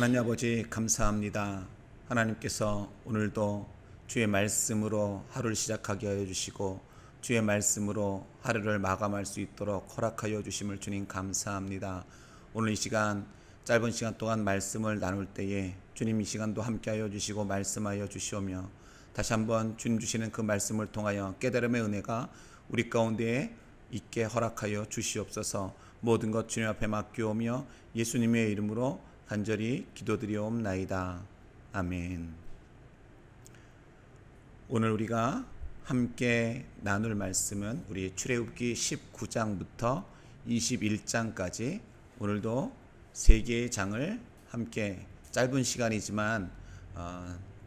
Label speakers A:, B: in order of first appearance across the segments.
A: 하나님 아버지 감사합니다. 하나님께서 오늘도 주의 말씀으로 하루를 시작하게 하여 주시고 주의 말씀으로 하루를 마감할 수 있도록 허락하여 주심을 주님 감사합니다. 오늘 이 시간 짧은 시간 동안 말씀을 나눌 때에 주님 이 시간도 함께하여 주시고 말씀하여 주시오며 다시 한번 주님 주시는 그 말씀을 통하여 깨달음의 은혜가 우리 가운데에 있게 허락하여 주시옵소서. 모든 것 주님 앞에 맡기오며 예수님의 이름으로 간절히 기도드리옵나이다. 아멘. 오늘 우리가 함께 나눌 말씀은 우리 출애굽기 19장부터 21장까지 오늘도 세 개의 장을 함께 짧은 시간이지만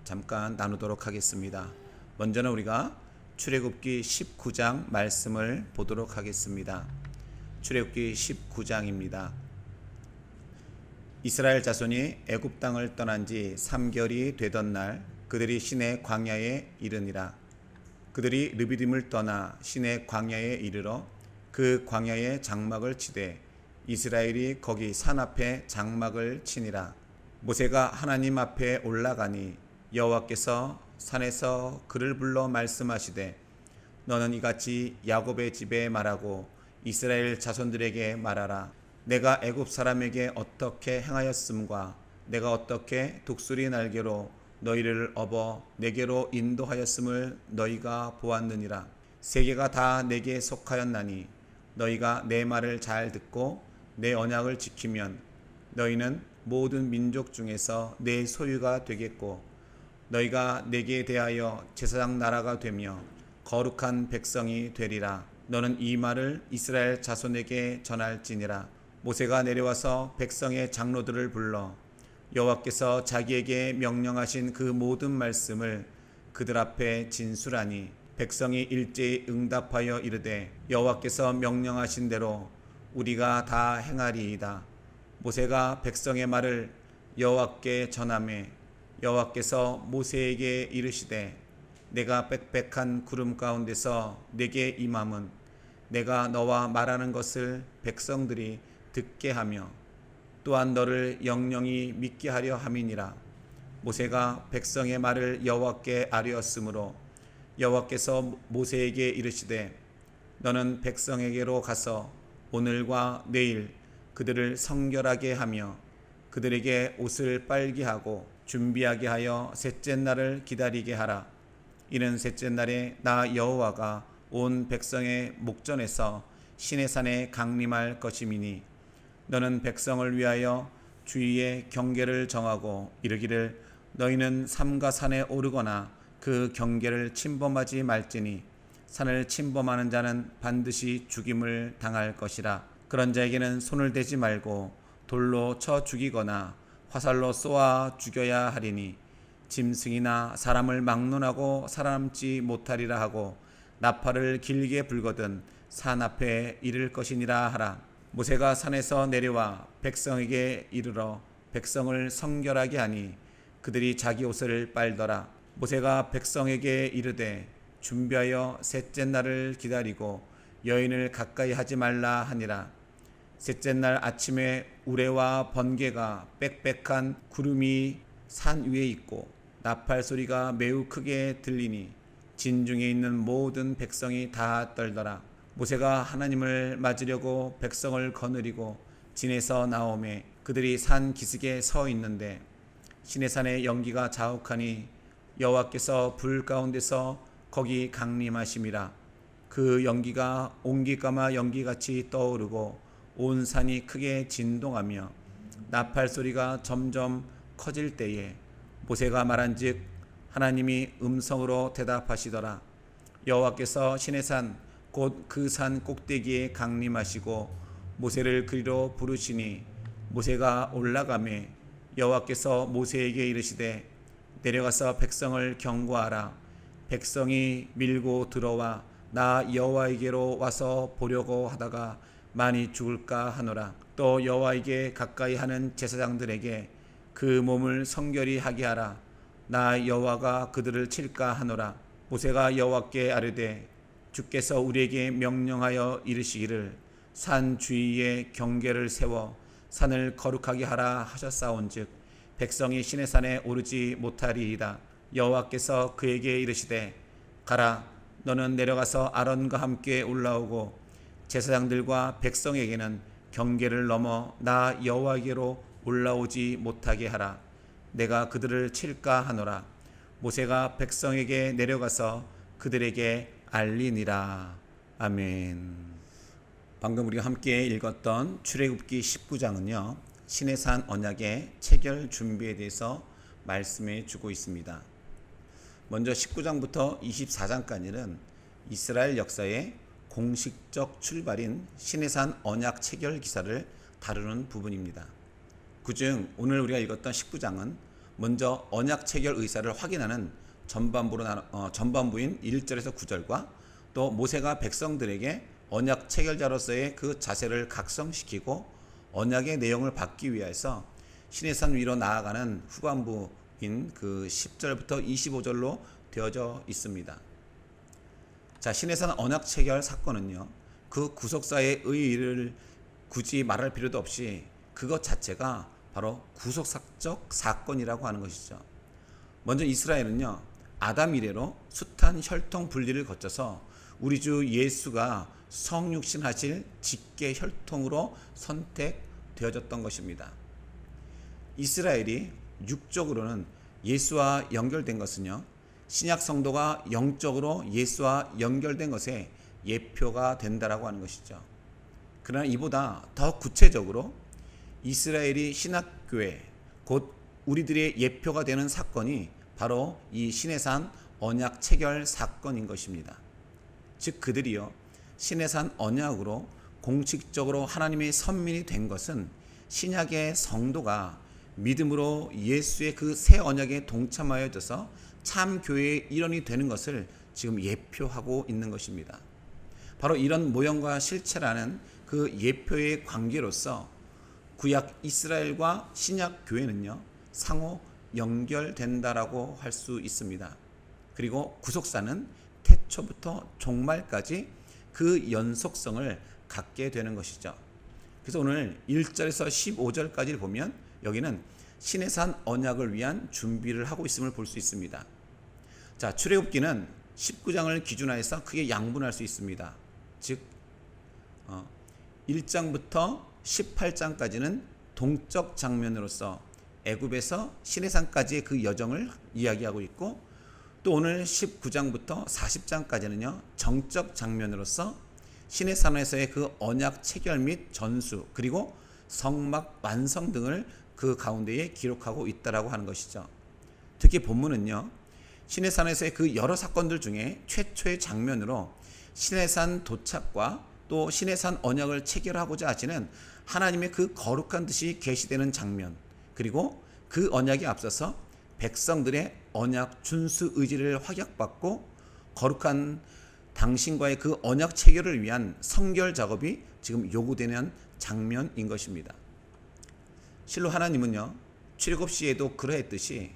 A: 잠깐 나누도록 하겠습니다. 먼저는 우리가 출애굽기 19장 말씀을 보도록 하겠습니다. 출애굽기 19장입니다. 이스라엘 자손이 애굽 땅을 떠난 지 3개월이 되던 날 그들이 시내 광야에 이르니라. 그들이 르비딤을 떠나 시내 광야에 이르러 그 광야에 장막을 치되 이스라엘이 거기 산 앞에 장막을 치니라. 모세가 하나님 앞에 올라가니 여호와께서 산에서 그를 불러 말씀하시되 너는 이같이 야곱의 집에 말하고 이스라엘 자손들에게 말하라. 내가 애굽 사람에게 어떻게 행하였음과 내가 어떻게 독수리 날개로 너희를 업어 내게로 인도하였음을 너희가 보았느니라. 세계가 다 내게 속하였나니 너희가 내 말을 잘 듣고 내 언약을 지키면 너희는 모든 민족 중에서 내 소유가 되겠고 너희가 내게 대하여 제사장 나라가 되며 거룩한 백성이 되리라. 너는 이 말을 이스라엘 자손에게 전할지니라. 모세가 내려와서 백성의 장로들을 불러 여호와께서 자기에게 명령하신 그 모든 말씀을 그들 앞에 진술하니 백성이 일제히 응답하여 이르되 여호와께서 명령하신 대로 우리가 다 행하리이다. 모세가 백성의 말을 여호와께 전하매 여호와께서 모세에게 이르시되 내가 빽빽한 구름 가운데서 내게 임함은 내가 너와 말하는 것을 백성들이 듣게 하며 또한 너를 영영히 믿게 하려 함이니라. 모세가 백성의 말을 여호와께 아뢰었으므로 여호와께서 모세에게 이르시되 너는 백성에게로 가서 오늘과 내일 그들을 성결하게 하며 그들에게 옷을 빨게 하고 준비하게 하여 셋째 날을 기다리게 하라. 이는 셋째 날에 나 여호와가 온 백성의 목전에서 시내산에 강림할 것임이니 너는 백성을 위하여 주위에 경계를 정하고 이르기를 너희는 삼가 산에 오르거나 그 경계를 침범하지 말지니 산을 침범하는 자는 반드시 죽임을 당할 것이라. 그런 자에게는 손을 대지 말고 돌로 쳐 죽이거나 화살로 쏘아 죽여야 하리니 짐승이나 사람을 막론하고 살아남지 못하리라 하고 나팔을 길게 불거든 산 앞에 이를 것이니라 하라. 모세가 산에서 내려와 백성에게 이르러 백성을 성결하게 하니 그들이 자기 옷을 빨더라. 모세가 백성에게 이르되 준비하여 셋째 날을 기다리고 여인을 가까이 하지 말라 하니라. 셋째 날 아침에 우레와 번개가 빽빽한 구름이 산 위에 있고 나팔 소리가 매우 크게 들리니 진중에 있는 모든 백성이 다 떨더라. 모세가 하나님을 맞으려고 백성을 거느리고 진에서 나오매 그들이 산 기슭에 서 있는데 시내산의 연기가 자욱하니 여호와께서 불 가운데서 거기 강림하심이라. 그 연기가 옹기까마 연기같이 떠오르고 온 산이 크게 진동하며 나팔 소리가 점점 커질 때에 모세가 말한즉 하나님이 음성으로 대답하시더라. 여호와께서 시내산 곧 그 산 꼭대기에 강림하시고 모세를 그리로 부르시니 모세가 올라가매 여호와께서 모세에게 이르시되 내려가서 백성을 경고하라. 백성이 밀고 들어와 나 여호와에게로 와서 보려고 하다가 많이 죽을까 하노라. 또 여호와에게 가까이 하는 제사장들에게 그 몸을 성결히 하게 하라. 나 여호와가 그들을 칠까 하노라. 모세가 여호와께 아뢰되 주께서 우리에게 명령하여 이르시기를 산 주위에 경계를 세워 산을 거룩하게 하라 하셨사온즉 백성이 시내 산에 오르지 못하리이다. 여호와께서 그에게 이르시되 가라, 너는 내려가서 아론과 함께 올라오고 제사장들과 백성에게는 경계를 넘어 나 여호와께로 올라오지 못하게 하라. 내가 그들을 칠까 하노라. 모세가 백성에게 내려가서 그들에게 알리니라. 아멘. 방금 우리가 함께 읽었던 출애굽기 19장은요, 시내산 언약의 체결 준비에 대해서 말씀해 주고 있습니다. 먼저 19장부터 24장까지는 이스라엘 역사의 공식적 출발인 시내산 언약 체결 기사를 다루는 부분입니다. 그중 오늘 우리가 읽었던 19장은 먼저 언약 체결 의사를 확인하는 전반부인 1절에서 9절과 또 모세가 백성들에게 언약 체결자로서의 그 자세를 각성시키고 언약의 내용을 받기 위해서 시내산 위로 나아가는 후반부인 그 10절부터 25절로 되어져 있습니다. 자, 시내산 언약 체결 사건은요, 그 구속사의 의의를 굳이 말할 필요도 없이 그것 자체가 바로 구속사적 사건이라고 하는 것이죠. 먼저 이스라엘은요, 아담 이래로 숱한 혈통 분리를 거쳐서 우리 주 예수가 성육신하실 직계 혈통으로 선택되어졌던 것입니다. 이스라엘이 육적으로는 예수와 연결된 것은요, 신약 성도가 영적으로 예수와 연결된 것에 예표가 된다라고 하는 것이죠. 그러나 이보다 더 구체적으로 이스라엘이 신약교회, 곧 우리들의 예표가 되는 사건이 바로 이 시내산 언약 체결 사건인 것입니다. 즉 그들이요, 시내산 언약으로 공식적으로 하나님의 선민이 된 것은 신약의 성도가 믿음으로 예수의 그 새 언약에 동참하여져서 참 교회의 일원이 되는 것을 지금 예표하고 있는 것입니다. 바로 이런 모형과 실체라는 그 예표의 관계로서 구약 이스라엘과 신약 교회는요, 상호 연결된다라고 할 수 있습니다. 그리고 구속사는 태초부터 종말까지 그 연속성을 갖게 되는 것이죠. 그래서 오늘 1절에서 15절까지를 보면 여기는 시내산 언약을 위한 준비를 하고 있음을 볼 수 있습니다. 자, 출애굽기는 19장을 기준하여서 크게 양분할 수 있습니다. 즉 1장부터 18장까지는 동적 장면으로서 애굽에서 시내산까지의 그 여정을 이야기하고 있고, 또 오늘 19장부터 40장까지는요 정적 장면으로서 시내산에서의 그 언약 체결 및 전수, 그리고 성막 완성 등을 그 가운데에 기록하고 있다라고 하는 것이죠. 특히 본문은요, 시내산에서의 그 여러 사건들 중에 최초의 장면으로 시내산 도착과 또 시내산 언약을 체결하고자 하시는 하나님의 그 거룩한 뜻이 계시되는 장면, 그리고 그 언약에 앞서서 백성들의 언약 준수 의지를 확약받고 거룩한 당신과의 그 언약 체결을 위한 성결 작업이 지금 요구되는 장면인 것입니다. 실로 하나님은요, 출애굽 시에도 그러했듯이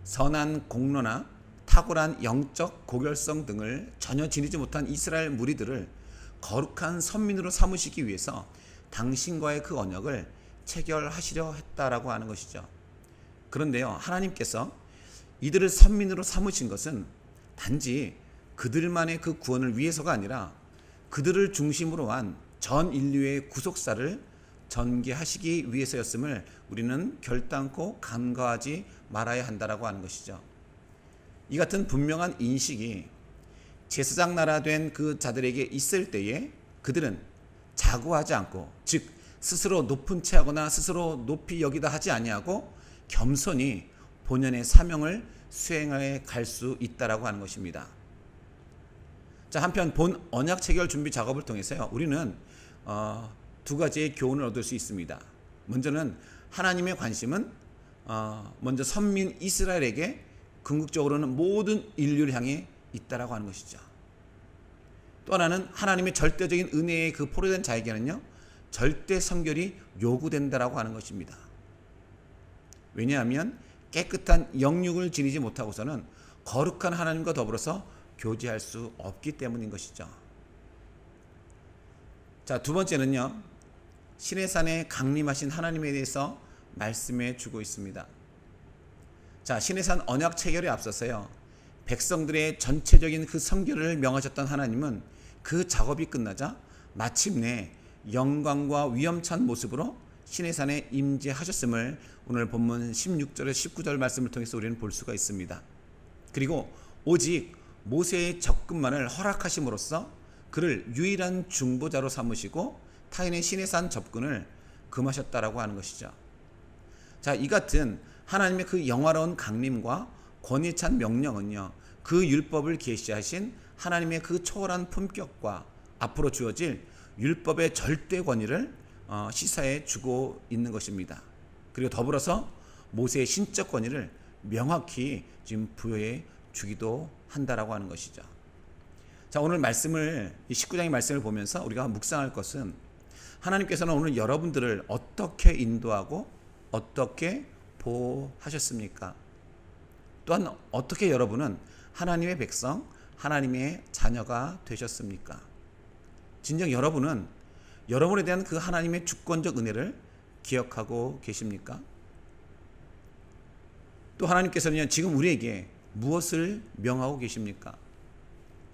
A: 선한 공로나 탁월한 영적 고결성 등을 전혀 지니지 못한 이스라엘 무리들을 거룩한 선민으로 삼으시기 위해서 당신과의 그 언약을 체결하시려 했다라고 하는 것이죠. 그런데요, 하나님께서 이들을 선민으로 삼으신 것은 단지 그들만의 그 구원을 위해서가 아니라 그들을 중심으로 한 전 인류의 구속사를 전개하시기 위해서였음을 우리는 결단코 간과하지 말아야 한다라고 하는 것이죠. 이 같은 분명한 인식이 제사장 나라 된 그 자들에게 있을 때에 그들은 자고하지 않고, 즉 스스로 높은 채하거나 스스로 높이 여기다 하지 아니하고 겸손히 본연의 사명을 수행해 갈 수 있다라고 하는 것입니다. 자, 한편 본 언약 체결 준비 작업을 통해서요, 우리는 두 가지의 교훈을 얻을 수 있습니다. 먼저는 하나님의 관심은 먼저 선민 이스라엘에게, 궁극적으로는 모든 인류를 향해 있다라고 하는 것이죠. 또 하나는 하나님의 절대적인 은혜의 그 포로된 자에게는요, 절대 성결이 요구된다라고 하는 것입니다. 왜냐하면 깨끗한 영육을 지니지 못하고서는 거룩한 하나님과 더불어서 교제할 수 없기 때문인 것이죠. 자, 두 번째는요, 시내산에 강림하신 하나님에 대해서 말씀해 주고 있습니다. 자, 시내산 언약 체결에 앞서서요, 백성들의 전체적인 그 선결을 명하셨던 하나님은 그 작업이 끝나자 마침내 영광과 위엄찬 모습으로 시내산에 임재하셨음을 오늘 본문 16절에 19절 말씀을 통해서 우리는 볼 수가 있습니다. 그리고 오직 모세의 접근만을 허락하심으로써 그를 유일한 중보자로 삼으시고 타인의 시내산 접근을 금하셨다라고 하는 것이죠. 자, 이 같은 하나님의 그 영화로운 강림과 권위찬 명령은요, 그 율법을 계시하신 하나님의 그 초월한 품격과 앞으로 주어질 율법의 절대 권위를 시사해 주고 있는 것입니다. 그리고 더불어서 모세의 신적 권위를 명확히 지금 부여해 주기도 한다라고 하는 것이죠. 자, 오늘 말씀을, 이 19장의 말씀을 보면서 우리가 묵상할 것은, 하나님께서는 오늘 여러분들을 어떻게 인도하고 어떻게 보호하셨습니까? 또한 어떻게 여러분은 하나님의 백성, 하나님의 자녀가 되셨습니까? 진정 여러분은 여러분에 대한 그 하나님의 주권적 은혜를 기억하고 계십니까? 또 하나님께서는 지금 우리에게 무엇을 명하고 계십니까?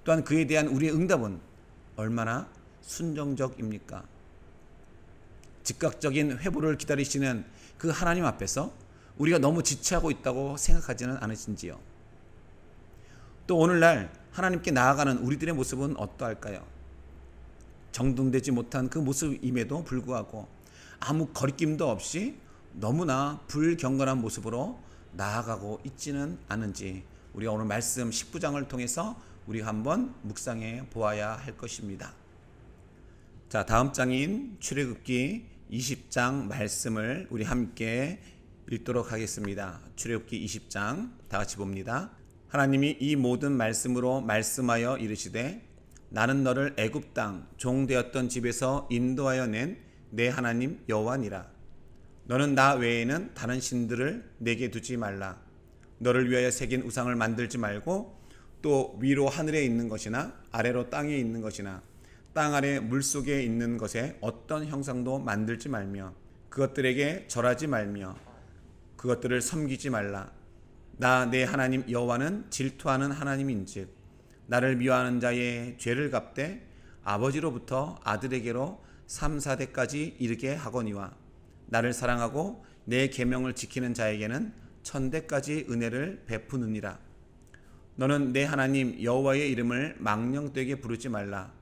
A: 또한 그에 대한 우리의 응답은 얼마나 순종적입니까? 즉각적인 회복을 기다리시는 그 하나님 앞에서 우리가 너무 지체하고 있다고 생각하지는 않으신지요? 또 오늘날 하나님께 나아가는 우리들의 모습은 어떠할까요? 정돈되지 못한 그 모습임에도 불구하고 아무 거리낌도 없이 너무나 불경건한 모습으로 나아가고 있지는 않은지, 우리가 오늘 말씀 19장을 통해서 우리가 한번 묵상해 보아야 할 것입니다. 자, 다음 장인 출애굽기 20장 말씀을 우리 함께 읽도록 하겠습니다. 출애굽기 20장 다 같이 봅니다. 하나님이 이 모든 말씀으로 말씀하여 이르시되, 나는 너를 애굽 땅 종되었던 집에서 인도하여 낸 내 하나님 여호와니라. 너는 나 외에는 다른 신들을 내게 두지 말라. 너를 위하여 새긴 우상을 만들지 말고, 또 위로 하늘에 있는 것이나 아래로 땅에 있는 것이나 땅 아래 물속에 있는 것에 어떤 형상도 만들지 말며 그것들에게 절하지 말며 그것들을 섬기지 말라. 나 내 하나님 여호와는 질투하는 하나님인즉 나를 미워하는 자의 죄를 갚되 아버지로부터 아들에게로 3, 4대까지 이르게 하거니와 나를 사랑하고 내 계명을 지키는 자에게는 1000대까지 은혜를 베푸느니라. 너는 내 하나님 여호와의 이름을 망령되게 부르지 말라.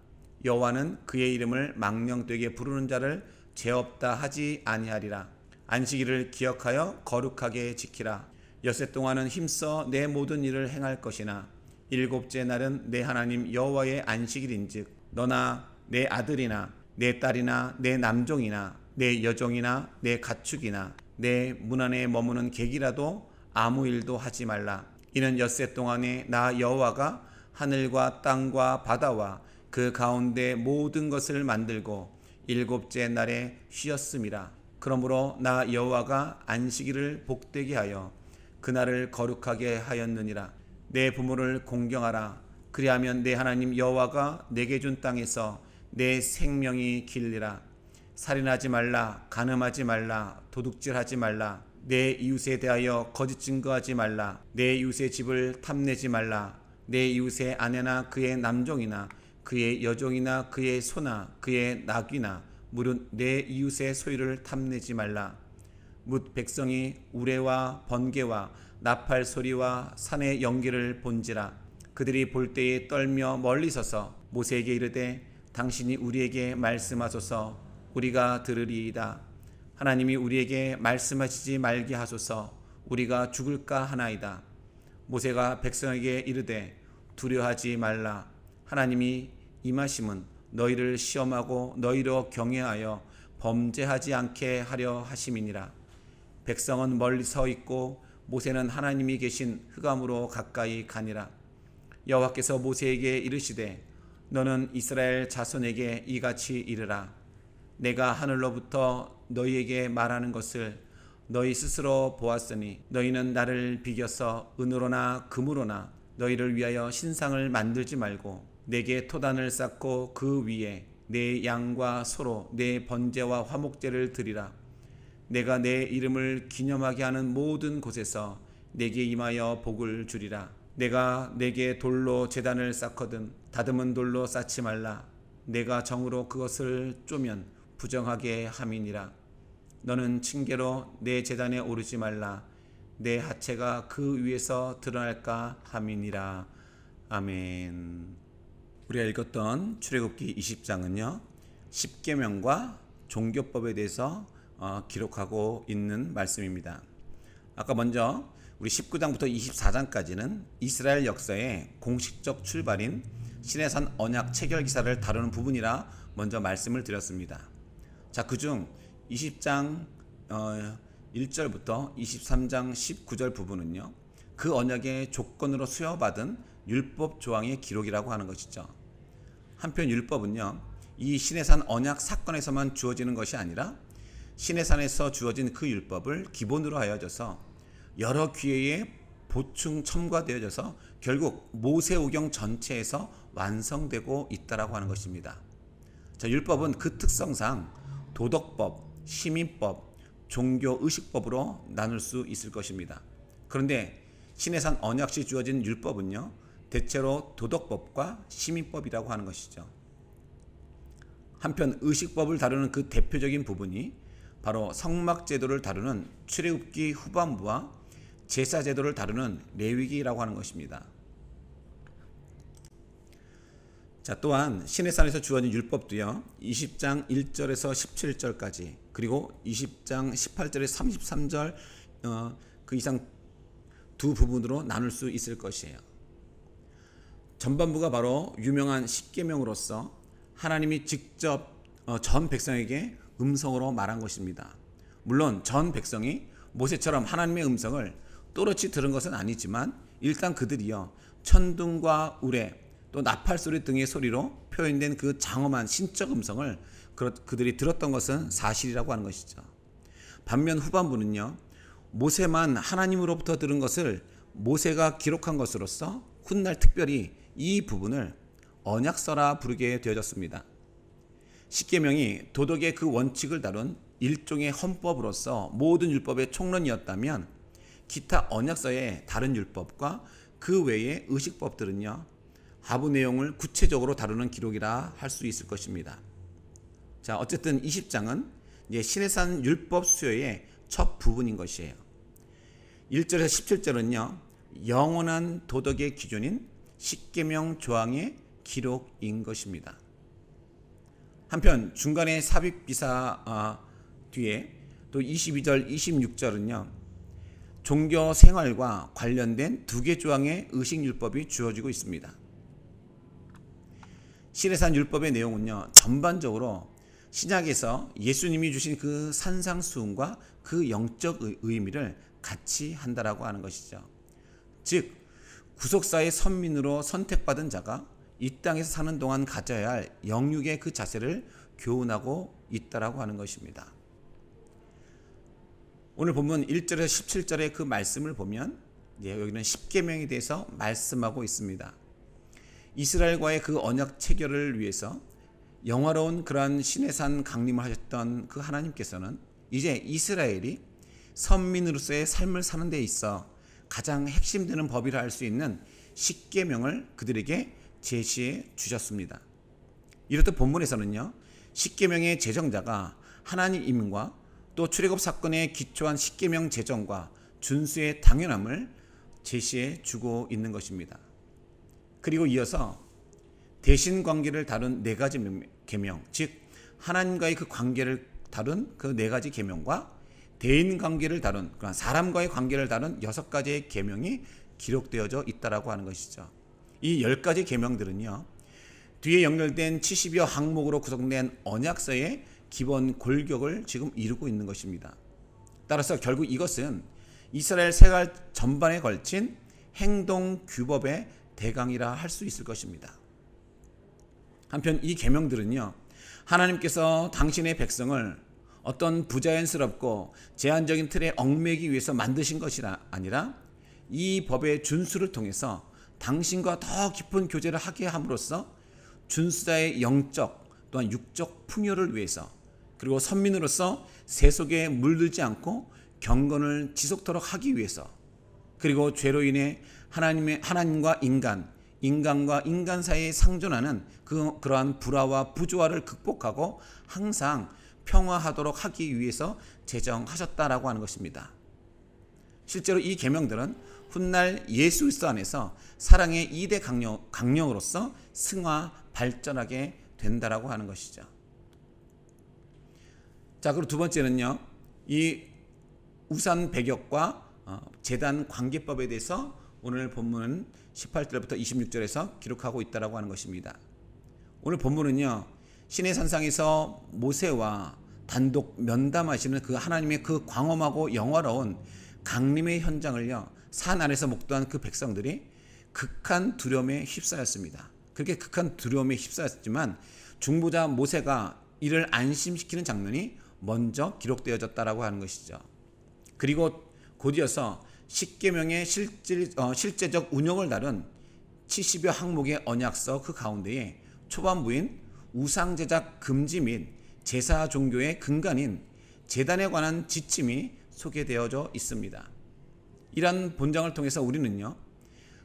A: 여호와는 그의 이름을 망령되게 부르는 자를 죄 없다 하지 아니하리라. 안식일을 기억하여 거룩하게 지키라. 엿새 동안은 힘써 내 모든 일을 행할 것이나 일곱째 날은 내 하나님 여호와의 안식일인즉 너나 내 아들이나 내 딸이나 내 남종이나 내 여종이나 내 가축이나 내 문 안에 머무는 객이라도 아무 일도 하지 말라. 이는 엿새 동안에 나 여호와가 하늘과 땅과 바다와 그 가운데 모든 것을 만들고 일곱째 날에 쉬었음이라. 그러므로 나 여호와가 안식일을 복되게 하여 그날을 거룩하게 하였느니라. 내 부모를 공경하라. 그리하면 내 하나님 여호와가 내게 준 땅에서 내 생명이 길리라. 살인하지 말라. 간음하지 말라. 도둑질하지 말라. 내 이웃에 대하여 거짓 증거하지 말라. 내 이웃의 집을 탐내지 말라. 내 이웃의 아내나 그의 남종이나 그의 여종이나 그의 소나 그의 낙이나 무릇 내 이웃의 소유를 탐내지 말라. 뭇 백성이 우레와 번개와 나팔 소리와 산의 연기를 본지라. 그들이 볼 때에 떨며 멀리 서서 모세에게 이르되, 당신이 우리에게 말씀하소서. 우리가 들으리이다. 하나님이 우리에게 말씀하시지 말게 하소서. 우리가 죽을까 하나이다. 모세가 백성에게 이르되, 두려워하지 말라. 하나님이 임하심은 너희를 시험하고 너희로 경외하여 범죄하지 않게 하려 하심이니라. 백성은 멀리 서 있고 모세는 하나님이 계신 흑암으로 가까이 가니라. 여호와께서 모세에게 이르시되, 너는 이스라엘 자손에게 이같이 이르라. 내가 하늘로부터 너희에게 말하는 것을 너희 스스로 보았으니 너희는 나를 비겨서 은으로나 금으로나 너희를 위하여 신상을 만들지 말고 내게 토단을 쌓고 그 위에 내 양과 소로 내 번제와 화목제를 드리라. 내가 내 이름을 기념하게 하는 모든 곳에서 내게 임하여 복을 주리라. 내가 내게 돌로 제단을 쌓거든 다듬은 돌로 쌓지 말라. 내가 정으로 그것을 쪼면 부정하게 함이니라. 너는 징계로 내 제단에 오르지 말라. 내 하체가 그 위에서 드러날까 함이니라. 아멘. 우리가 읽었던 출애굽기 20장은요 10계명과 종교법에 대해서 기록하고 있는 말씀입니다. 아까 먼저 우리 19장부터 24장까지는 이스라엘 역사의 공식적 출발인 시내산 언약 체결 기사를 다루는 부분이라 먼저 말씀을 드렸습니다. 자, 그중 20장 1절부터 23장 19절 부분은요 그 언약의 조건으로 수여받은 율법 조항의 기록이라고 하는 것이죠. 한편 율법은요 이 시내산 언약 사건에서만 주어지는 것이 아니라 시내산에서 주어진 그 율법을 기본으로 하여져서 여러 기회에 보충 첨가되어져서 결국 모세오경 전체에서 완성되고 있다라고 하는 것입니다. 자, 율법은 그 특성상 도덕법, 시민법, 종교의식법으로 나눌 수 있을 것입니다. 그런데 시내산 언약시 주어진 율법은요 대체로 도덕법과 시민법이라고 하는 것이죠. 한편 의식법을 다루는 그 대표적인 부분이 바로 성막제도를 다루는 출애굽기 후반부와 제사제도를 다루는 레위기라고 하는 것입니다. 자, 또한 시내산에서 주어진 율법도요 20장 1절에서 17절까지 그리고 20장 18절에서 33절 그 이상 두 부분으로 나눌 수 있을 것이에요. 전반부가 바로 유명한 십계명으로서 하나님이 직접 전 백성에게 음성으로 말한 것입니다. 물론 전 백성이 모세처럼 하나님의 음성을 또렷이 들은 것은 아니지만 일단 그들이요 천둥과 우레 또 나팔소리 등의 소리로 표현된 그 장엄한 신적 음성을 그들이 들었던 것은 사실이라고 하는 것이죠. 반면 후반부는요 모세만 하나님으로부터 들은 것을 모세가 기록한 것으로서 훗날 특별히 이 부분을 언약서라 부르게 되어졌습니다. 십계명이 도덕의 그 원칙을 다룬 일종의 헌법으로서 모든 율법의 총론이었다면 기타 언약서의 다른 율법과 그 외의 의식법들은요 하부 내용을 구체적으로 다루는 기록이라 할 수 있을 것입니다. 자, 어쨌든 20장은 이제 시내산 율법 수요의 첫 부분인 것이에요. 1절에서 17절은요 영원한 도덕의 기준인 십계명 조항의 기록인 것입니다. 한편 중간에 삽입기사 뒤에 또 22절 26절은요 종교 생활과 관련된 두 개 조항의 의식율법이 주어지고 있습니다. 시내산 율법의 내용은요 전반적으로 신약에서 예수님이 주신 그 산상수훈과 그 영적 의미를 같이 한다라고 하는 것이죠. 즉 구속사의 선민으로 선택받은 자가 이 땅에서 사는 동안 가져야 할 영육의 그 자세를 교훈하고 있다라고 하는 것입니다. 오늘 본문 1절에서 17절의 그 말씀을 보면 여기는 십계명에 대해서 말씀하고 있습니다. 이스라엘과의 그 언약 체결을 위해서 영화로운 그러한 시내산 강림을 하셨던 그 하나님께서는 이제 이스라엘이 선민으로서의 삶을 사는 데 있어 가장 핵심되는 법이라 할 수 있는 십계명을 그들에게 제시해 주셨습니다. 이렇듯 본문에서는요 십계명의 제정자가 하나님임과 또 출애굽 사건에 기초한 십계명 제정과 준수의 당연함을 제시해 주고 있는 것입니다. 그리고 이어서 대신 관계를 다룬 네 가지 계명, 즉 하나님과의 그 관계를 다룬 그 네 가지 계명과 대인 관계를 다룬 그런 사람과의 관계를 다룬 6가지의 계명이 기록되어져 있다라고 하는 것이죠. 이 10가지 계명들은요 뒤에 연결된 70여 항목으로 구성된 언약서의 기본 골격을 지금 이루고 있는 것입니다. 따라서 결국 이것은 이스라엘 생활 전반에 걸친 행동 규법의 대강이라 할 수 있을 것입니다. 한편 이 계명들은요 하나님께서 당신의 백성을 어떤 부자연스럽고 제한적인 틀에 얽매기 위해서 만드신 것이 아니라 이 법의 준수를 통해서 당신과 더 깊은 교제를 하게 함으로써 준수자의 영적 또한 육적 풍요를 위해서 그리고 선민으로서 세속에 물들지 않고 경건을 지속토록 하기 위해서 그리고 죄로 인해 하나님과 인간과 인간 사이에 상존하는 그러한 불화와 부조화를 극복하고 항상 평화하도록 하기 위해서 제정하셨다라고 하는 것입니다. 실제로 이 계명들은 훗날 예수 그리스도 안에서 사랑의 2대 강령으로서 승화 발전하게 된다라고 하는 것이죠. 자, 그리고 두 번째는요, 이 우상 배격과 제단 관계법에 대해서 오늘 본문은 18절부터 26절에서 기록하고 있다라고 하는 것입니다. 오늘 본문은요, 시내 산상에서 모세와 단독 면담하시는 그 하나님의 그 광엄하고 영화로운 강림의 현장을요, 산 아래서 목도한 그 백성들이 극한 두려움에 휩싸였습니다. 그렇게 극한 두려움에 휩싸였지만 중보자 모세가 이를 안심시키는 장면이 먼저 기록되어졌다라고 하는 것이죠. 그리고 곧이어서 십계명의 실제적 운영을 다룬 70여 항목의 언약서 그 가운데에 초반부인 우상제작 금지 및 제사 종교의 근간인 제단에 관한 지침이 소개되어져 있습니다. 이러한 본장을 통해서 우리는요,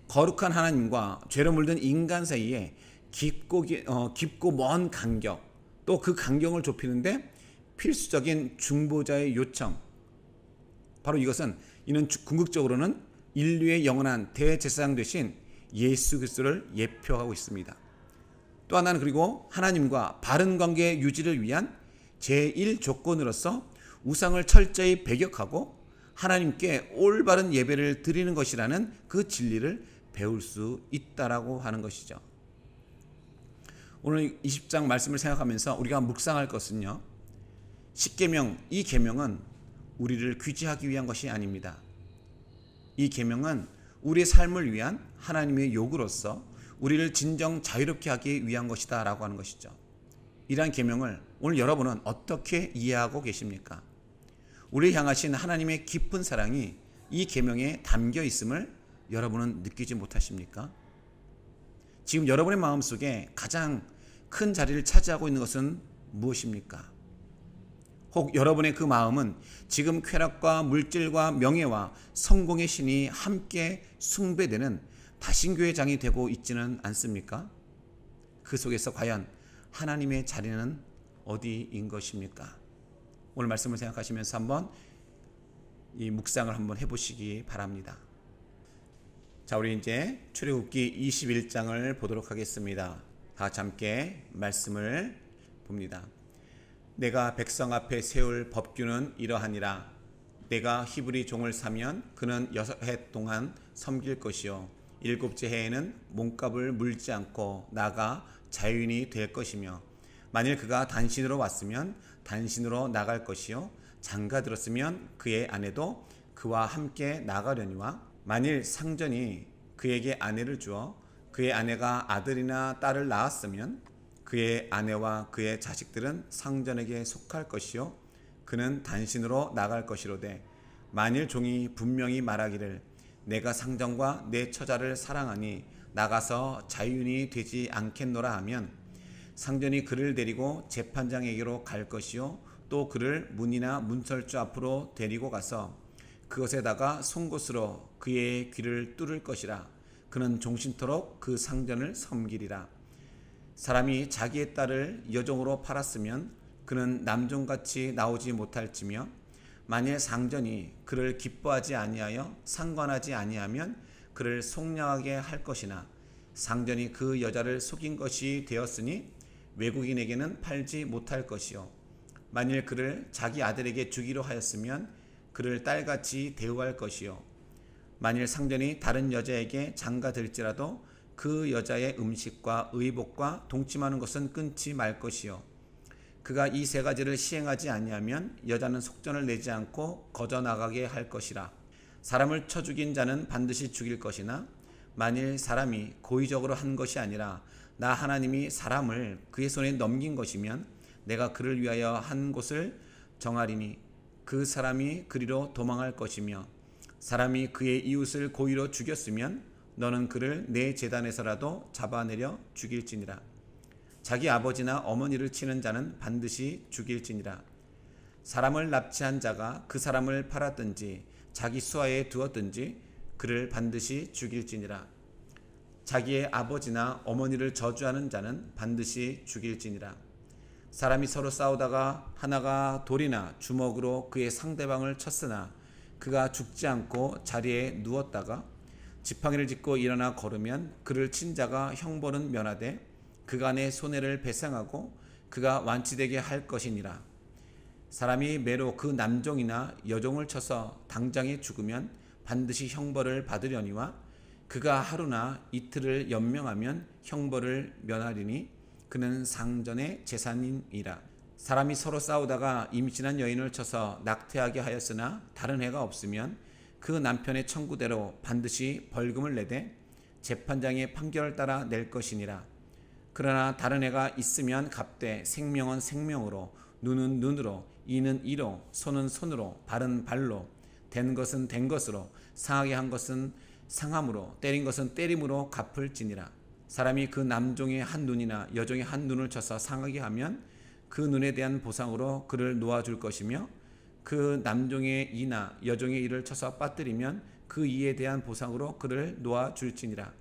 A: 거룩한 하나님과 죄로 물든 인간 사이에 깊고 먼 간격, 또 그 간격을 좁히는데 필수적인 중보자의 요청, 바로 이는 궁극적으로는 인류의 영원한 대제사장 되신 예수 그리스도를 예표하고 있습니다. 또 하나는 그리고 하나님과 바른 관계 유지를 위한 제1조건으로서 우상을 철저히 배격하고 하나님께 올바른 예배를 드리는 것이라는 그 진리를 배울 수 있다라고 하는 것이죠. 오늘 20장 말씀을 생각하면서 우리가 묵상할 것은요, 십계명, 이 계명은 우리를 규제하기 위한 것이 아닙니다. 이 계명은 우리의 삶을 위한 하나님의 요구로서 우리를 진정 자유롭게 하기 위한 것이다 라고 하는 것이죠. 이러한 계명을 오늘 여러분은 어떻게 이해하고 계십니까? 우리를 향하신 하나님의 깊은 사랑이 이 계명에 담겨 있음을 여러분은 느끼지 못하십니까? 지금 여러분의 마음속에 가장 큰 자리를 차지하고 있는 것은 무엇입니까? 혹 여러분의 그 마음은 지금 쾌락과 물질과 명예와 성공의 신이 함께 숭배되는 다신교의 장이 되고 있지는 않습니까? 그 속에서 과연 하나님의 자리는 어디인 것입니까? 오늘 말씀을 생각하시면서 한번 이 묵상을 한번 해보시기 바랍니다. 자, 우리 이제 출애굽기 21장을 보도록 하겠습니다. 다 같이 함께 말씀을 봅니다. 내가 백성 앞에 세울 법규는 이러하니라. 내가 히브리 종을 사면 그는 6해 동안 섬길 것이요 7째 해에는 몸값을 물지 않고 나가 자유인이 될 것이며, 만일 그가 단신으로 왔으면 단신으로 나갈 것이요 장가 들었으면 그의 아내도 그와 함께 나가려니와, 만일 상전이 그에게 아내를 주어 그의 아내가 아들이나 딸을 낳았으면 그의 아내와 그의 자식들은 상전에게 속할 것이요 그는 단신으로 나갈 것이로되, 만일 종이 분명히 말하기를 내가 상전과 내 처자를 사랑하니 나가서 자유인이 되지 않겠노라 하면, 상전이 그를 데리고 재판장에게로 갈 것이요 또 그를 문이나 문설주 앞으로 데리고 가서 그것에다가 송곳으로 그의 귀를 뚫을 것이라. 그는 종신토록 그 상전을 섬기리라. 사람이 자기의 딸을 여종으로 팔았으면 그는 남종같이 나오지 못할지며, 만일 상전이 그를 기뻐하지 아니하여 상관하지 아니하면 그를 속량하게 할 것이나, 상전이 그 여자를 속인 것이 되었으니 외국인에게는 팔지 못할 것이요, 만일 그를 자기 아들에게 주기로 하였으면 그를 딸같이 대우할 것이요, 만일 상전이 다른 여자에게 장가들지라도 그 여자의 음식과 의복과 동침하는 것은 끊지 말 것이요, 그가 이 세 가지를 시행하지 아니하면 여자는 속전을 내지 않고 거저나가게 할 것이라. 사람을 쳐 죽인 자는 반드시 죽일 것이나, 만일 사람이 고의적으로 한 것이 아니라 나 하나님이 사람을 그의 손에 넘긴 것이면 내가 그를 위하여 한 곳을 정하리니 그 사람이 그리로 도망할 것이며, 사람이 그의 이웃을 고의로 죽였으면 너는 그를 내 제단에서라도 잡아내려 죽일지니라. 자기 아버지나 어머니를 치는 자는 반드시 죽일지니라. 사람을 납치한 자가 그 사람을 팔았든지 자기 수하에 두었든지 그를 반드시 죽일지니라. 자기의 아버지나 어머니를 저주하는 자는 반드시 죽일지니라. 사람이 서로 싸우다가 하나가 돌이나 주먹으로 그의 상대방을 쳤으나 그가 죽지 않고 자리에 누웠다가 지팡이를 짚고 일어나 걸으면 그를 친 자가 형벌은 면하되 그가 내 손해를 배상하고 그가 완치되게 할 것이니라. 사람이 매로 그 남종이나 여종을 쳐서 당장에 죽으면 반드시 형벌을 받으려니와 그가 하루나 이틀을 연명하면 형벌을 면하리니 그는 상전의 재산이니라. 사람이 서로 싸우다가 임신한 여인을 쳐서 낙태하게 하였으나 다른 해가 없으면 그 남편의 청구대로 반드시 벌금을 내되 재판장의 판결을 따라 낼 것이니라. 그러나 다른 해가 있으면 갚되 생명은 생명으로, 눈은 눈으로, 이는 이로, 손은 손으로, 발은 발로, 된 것은 된 것으로, 상하게 한 것은 상함으로, 때린 것은 때림으로 갚을지니라. 사람이 그 남종의 한 눈이나 여종의 한 눈을 쳐서 상하게 하면 그 눈에 대한 보상으로 그를 놓아줄 것이며 그 남종의 이나 여종의 이를 쳐서 빠뜨리면 그 이에 대한 보상으로 그를 놓아줄지니라.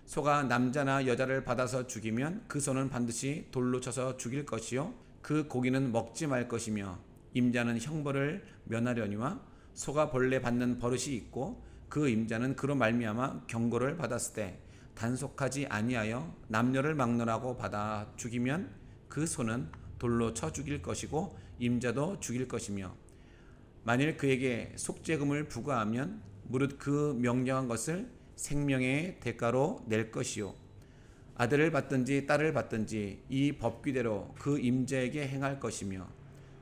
A: 소가 남자나 여자를 받아서 죽이면 그 소는 반드시 돌로 쳐서 죽일 것이요 그 고기는 먹지 말 것이며 임자는 형벌을 면하려니와 소가 본래 받는 버릇이 있고 그 임자는 그로 말미암아 경고를 받았을 때 단속하지 아니하여 남녀를 막론하고 받아 죽이면 그 소는 돌로 쳐 죽일 것이고 임자도 죽일 것이며 만일 그에게 속죄금을 부과하면 무릇 그 명령한 것을 생명의 대가로 낼 것이요 아들을 받든지 딸을 받든지 이 법규대로 그 임자에게 행할 것이며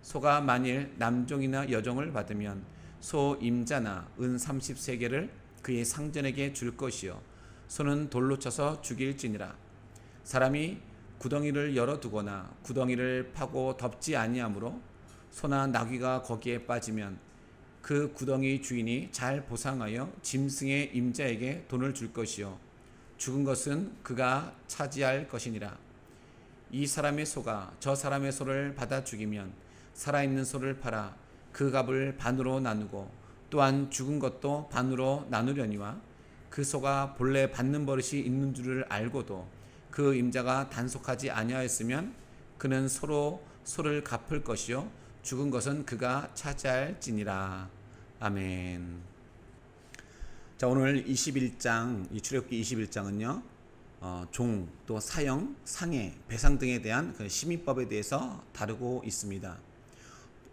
A: 소가 만일 남종이나 여종을 받으면 소 임자나 은 30세겔을 그의 상전에게 줄 것이요 소는 돌로 쳐서 죽일지니라. 사람이 구덩이를 열어두거나 구덩이를 파고 덮지 아니하므로 소나 나귀가 거기에 빠지면 그 구덩이 주인이 잘 보상하여 짐승의 임자에게 돈을 줄 것이요 죽은 것은 그가 차지할 것이니라. 이 사람의 소가 저 사람의 소를 받아 죽이면 살아있는 소를 팔아 그 값을 반으로 나누고 또한 죽은 것도 반으로 나누려니와 그 소가 본래 받는 버릇이 있는 줄을 알고도 그 임자가 단속하지 아니하였으면 그는 서로 소를 갚을 것이요 죽은 것은 그가 차지할지니라. 아멘. 자, 오늘 21장, 이 출애굽기 21장은요, 종, 또 사형, 상해, 배상 등에 대한 그 시민법에 대해서 다루고 있습니다.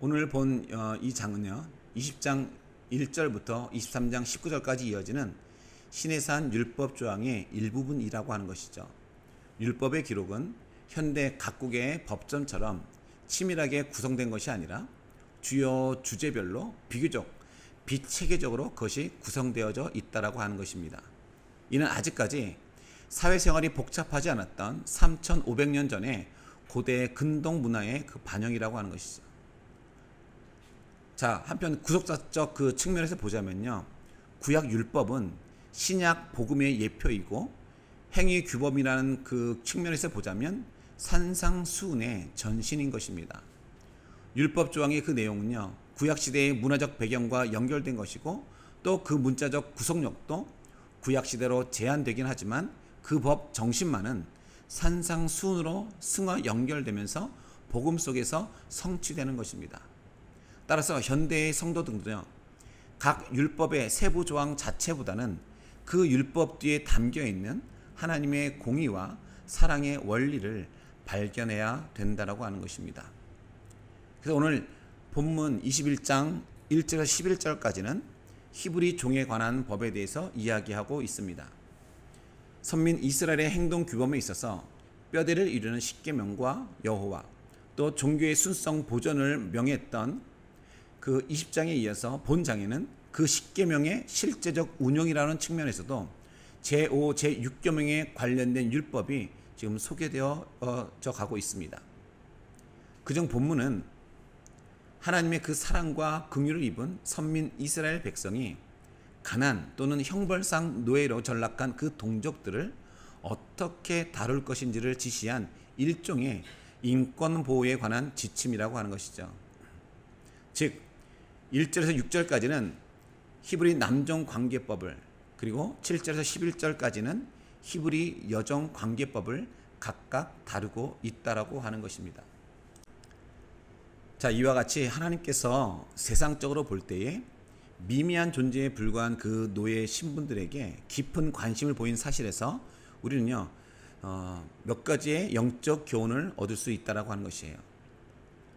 A: 오늘 본 이 장은요, 20장 1절부터 23장 19절까지 이어지는 시내산 율법 조항의 일부분이라고 하는 것이죠. 율법의 기록은 현대 각국의 법전처럼 치밀하게 구성된 것이 아니라 주요 주제별로 비교적 비체계적으로 그것이 구성되어져 있다라고 하는 것입니다. 이는 아직까지 사회생활이 복잡하지 않았던 3,500년 전에 고대 근동 문화의 그 반영이라고 하는 것이죠. 자, 한편 구속사적 그 측면에서 보자면요, 구약 율법은 신약 복음의 예표이고 행위 규범이라는 그 측면에서 보자면 산상수훈의 전신인 것입니다. 율법 조항의 그 내용은요, 구약 시대의 문화적 배경과 연결된 것이고 또 그 문자적 구속력도 구약 시대로 제한되긴 하지만 그 법 정신만은 산상수훈으로 승화 연결되면서 복음 속에서 성취되는 것입니다. 따라서 현대의 성도들은요, 각 율법의 세부 조항 자체보다는 그 율법 뒤에 담겨 있는 하나님의 공의와 사랑의 원리를 발견해야 된다라고 하는 것입니다. 그래서 오늘 본문 21장 1절에서 11절까지는 히브리 종에 관한 법에 대해서 이야기하고 있습니다. 선민 이스라엘의 행동 규범에 있어서 뼈대를 이루는 십계명과 여호와, 또 종교의 순성 보존을 명했던 그 20장에 이어서 본장에는 그 십계명의 실제적 운용이라는 측면에서도 제5, 제6계명에 관련된 율법이 지금 소개되어져 가고 있습니다. 그중 본문은 하나님의 그 사랑과 긍휼을 입은 선민 이스라엘 백성이 가난 또는 형벌상 노예로 전락한 그 동족들을 어떻게 다룰 것인지를 지시한 일종의 인권 보호에 관한 지침이라고 하는 것이죠. 즉 1절에서 6절까지는 히브리 남종 관계법을, 그리고 7절에서 11절까지는 히브리 여정 관계법을 각각 다루고 있다라고 하는 것입니다. 자, 이와 같이 하나님께서 세상적으로 볼 때에 미미한 존재에 불과한 그 노예 신분들에게 깊은 관심을 보인 사실에서 우리는요 몇 가지의 영적 교훈을 얻을 수 있다라고 하는 것이에요.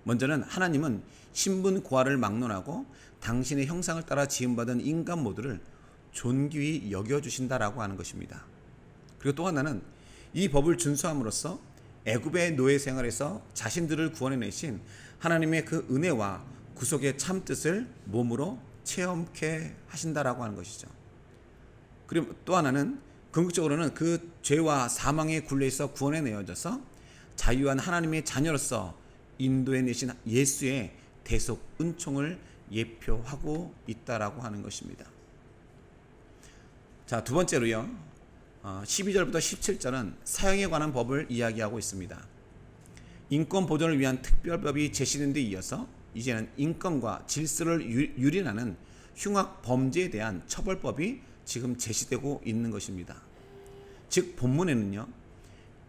A: 먼저는 하나님은 신분 고하를 막론하고 당신의 형상을 따라 지음받은 인간 모두를 존귀히 여겨주신다라고 하는 것입니다. 그리고 또 하나는 이 법을 준수함으로써 애굽의 노예 생활에서 자신들을 구원해내신 하나님의 그 은혜와 구속의 참뜻을 몸으로 체험케 하신다라고 하는 것이죠. 그리고 또 하나는 궁극적으로는 그 죄와 사망의 굴레에서 구원해내어져서 자유한 하나님의 자녀로서 인도해내신 예수의 대속 은총을 예표하고 있다라고 하는 것입니다. 자, 두 번째로요 12절부터 17절은 사형에 관한 법을 이야기하고 있습니다. 인권 보존을 위한 특별법이 제시된 데 이어서 이제는 인권과 질서를 유린하는 흉악 범죄에 대한 처벌법이 지금 제시되고 있는 것입니다. 즉 본문에는요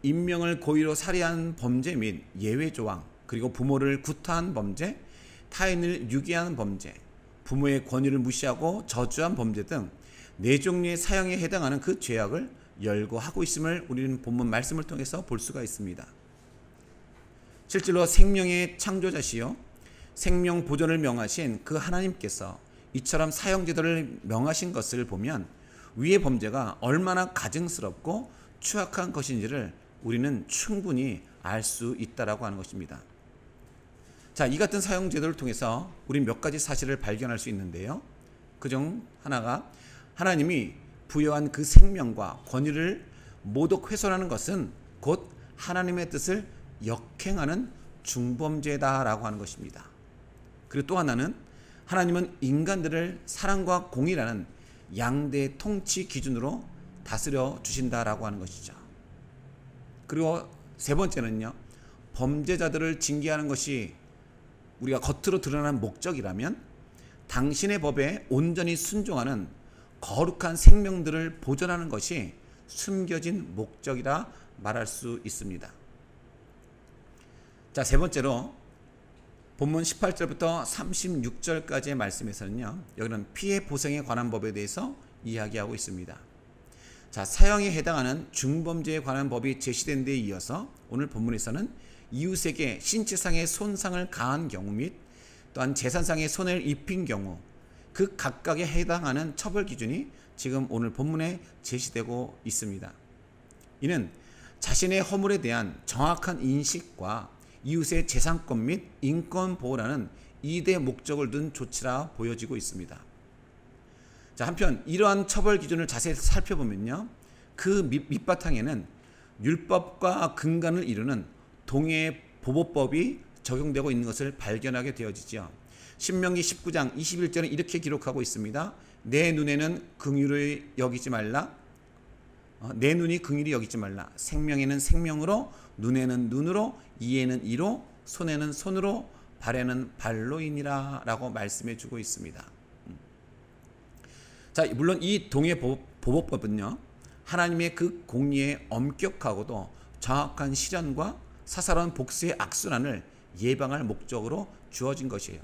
A: 인명을 고의로 살해한 범죄 및 예외 조항, 그리고 부모를 구타한 범죄, 타인을 유괴한 범죄, 부모의 권위를 무시하고 저주한 범죄 등 4종류의 사형에 해당하는 그 죄악을 열거하고 있음을 우리는 본문 말씀을 통해서 볼 수가 있습니다. 실제로 생명의 창조자시요 생명 보존을 명하신 그 하나님께서 이처럼 사형제도를 명하신 것을 보면 위의 범죄가 얼마나 가증스럽고 추악한 것인지를 우리는 충분히 알 수 있다라고 하는 것입니다. 자, 이 같은 사형제도를 통해서 우리는 몇 가지 사실을 발견할 수 있는데요. 그중 하나가 하나님이 부여한 그 생명과 권위를 모독 훼손하는 것은 곧 하나님의 뜻을 역행하는 중범죄다라고 하는 것입니다. 그리고 또 하나는 하나님은 인간들을 사랑과 공의라는 양대 통치 기준으로 다스려 주신다라고 하는 것이죠. 그리고 세 번째는요, 범죄자들을 징계하는 것이 우리가 겉으로 드러나는 목적이라면 당신의 법에 온전히 순종하는 거룩한 생명들을 보존하는 것이 숨겨진 목적이라 말할 수 있습니다. 자, 세 번째로 본문 18절부터 36절까지의 말씀에서는요, 여기는 피해 보상에 관한 법에 대해서 이야기하고 있습니다. 자, 사형에 해당하는 중범죄에 관한 법이 제시된 데에 이어서 오늘 본문에서는 이웃에게 신체상의 손상을 가한 경우 및 또한 재산상의 손해를 입힌 경우 그 각각에 해당하는 처벌 기준이 지금 오늘 본문에 제시되고 있습니다. 이는 자신의 허물에 대한 정확한 인식과 이웃의 재산권 및 인권 보호라는 2대 목적을 둔 조치라 보여지고 있습니다. 자, 한편 이러한 처벌 기준을 자세히 살펴보면요, 그 밑바탕에는 율법과 근간을 이루는 동해 보복법이 적용되고 있는 것을 발견하게 되어지죠. 신명기 19장 21절은 이렇게 기록하고 있습니다. 내 눈에는 긍휼히 여기지 말라. 내 눈이 긍휼히 여기지 말라. 생명에는 생명으로, 눈에는 눈으로, 이에는 이로, 손에는 손으로, 발에는 발로이니라 라고 말씀해 주고 있습니다. 자, 물론 이 동해 보복법은요, 하나님의 그 공의의 엄격하고도 정확한 실현과 사사로운 복수의 악순환을 예방할 목적으로 주어진 것이에요.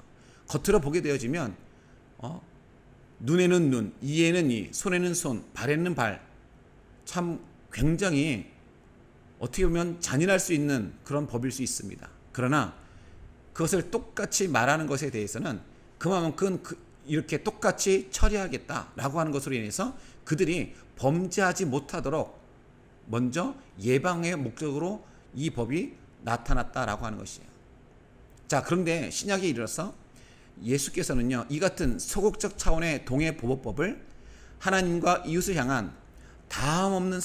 A: 겉으로 보게 되어지면 눈에는 눈, 이에는 이, 손에는 손, 발에는 발, 참 굉장히 어떻게 보면 잔인할 수 있는 그런 법일 수 있습니다. 그러나 그것을 똑같이 말하는 것에 대해서는 그만큼 이렇게 똑같이 처리하겠다라고 하는 것으로 인해서 그들이 범죄하지 못하도록 먼저 예방의 목적으로 이 법이 나타났다라고 하는 것이에요. 자, 그런데 신약에 이르러서 예수께서는요, 이 같은 소극적 차원의 동해 보복법을 하나님과 이웃을 향한 다함 없는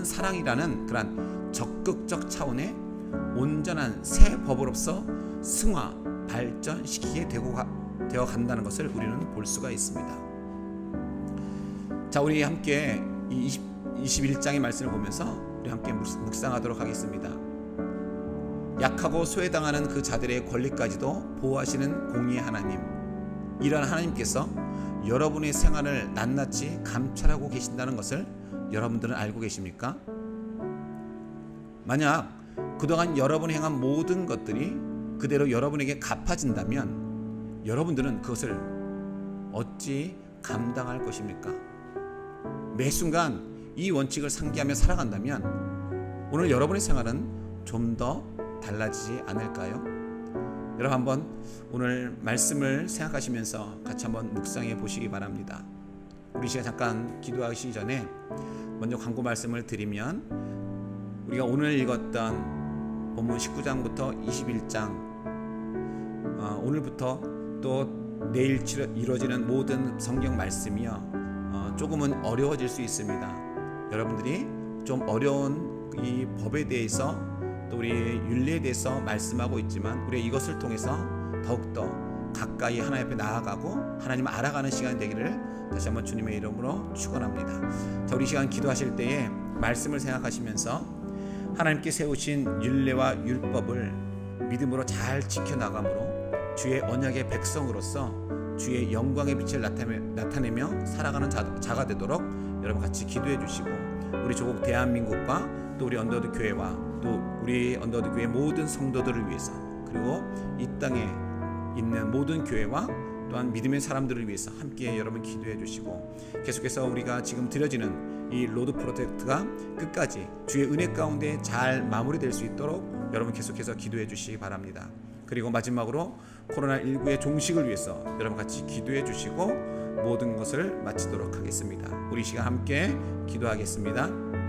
A: 사랑이라는 그런 적극적 차원의 온전한 새 법으로서 승화, 발전시키게 되어 간다는 것을 우리는 볼 수가 있습니다. 자, 우리 함께 이 21장의 말씀을 보면서 우리 함께 묵상하도록 하겠습니다. 약하고 소외당하는 그 자들의 권리까지도 보호하시는 공의의 하나님, 이러한 하나님께서 여러분의 생활을 낱낱이 감찰하고 계신다는 것을 여러분들은 알고 계십니까? 만약 그동안 여러분이 행한 모든 것들이 그대로 여러분에게 갚아진다면 여러분들은 그것을 어찌 감당할 것입니까? 매 순간 이 원칙을 상기하며 살아간다면 오늘 여러분의 생활은 좀 더 달라지지 않을까요? 여러분 한번 오늘 말씀을 생각하시면서 같이 한번 묵상해 보시기 바랍니다. 우리 시간 잠깐 기도하시기 전에 먼저 광고 말씀을 드리면, 우리가 오늘 읽었던 본문 19장부터 21장, 오늘부터 또 내일 이루어지는 모든 성경 말씀이요, 조금은 어려워질 수 있습니다. 여러분들이 좀 어려운 이 법에 대해서 또 우리 윤리에 대해서 말씀하고 있지만 우리가 이것을 통해서 더욱더 가까이 하나님 앞에 나아가고 하나님을 알아가는 시간이 되기를 다시 한번 주님의 이름으로 축원합니다. 자, 우리 시간 기도하실 때에 말씀을 생각하시면서 하나님께 세우신 윤례와 율법을 믿음으로 잘 지켜나감으로 주의 언약의 백성으로서 주의 영광의 빛을 나타내며 살아가는 자가 되도록 여러분 같이 기도해 주시고, 우리 조국 대한민국과 또 우리 언더우드 교회와 또 우리 언더우드 교회 모든 성도들을 위해서, 그리고 이 땅에 있는 모든 교회와 또한 믿음의 사람들을 위해서 함께 여러분 기도해 주시고, 계속해서 우리가 지금 드려지는 이 로드 프로젝트가 끝까지 주의 은혜 가운데 잘 마무리될 수 있도록 여러분 계속해서 기도해 주시기 바랍니다. 그리고 마지막으로 코로나19의 종식을 위해서 여러분 같이 기도해 주시고 모든 것을 마치도록 하겠습니다. 우리 시간 함께 기도하겠습니다.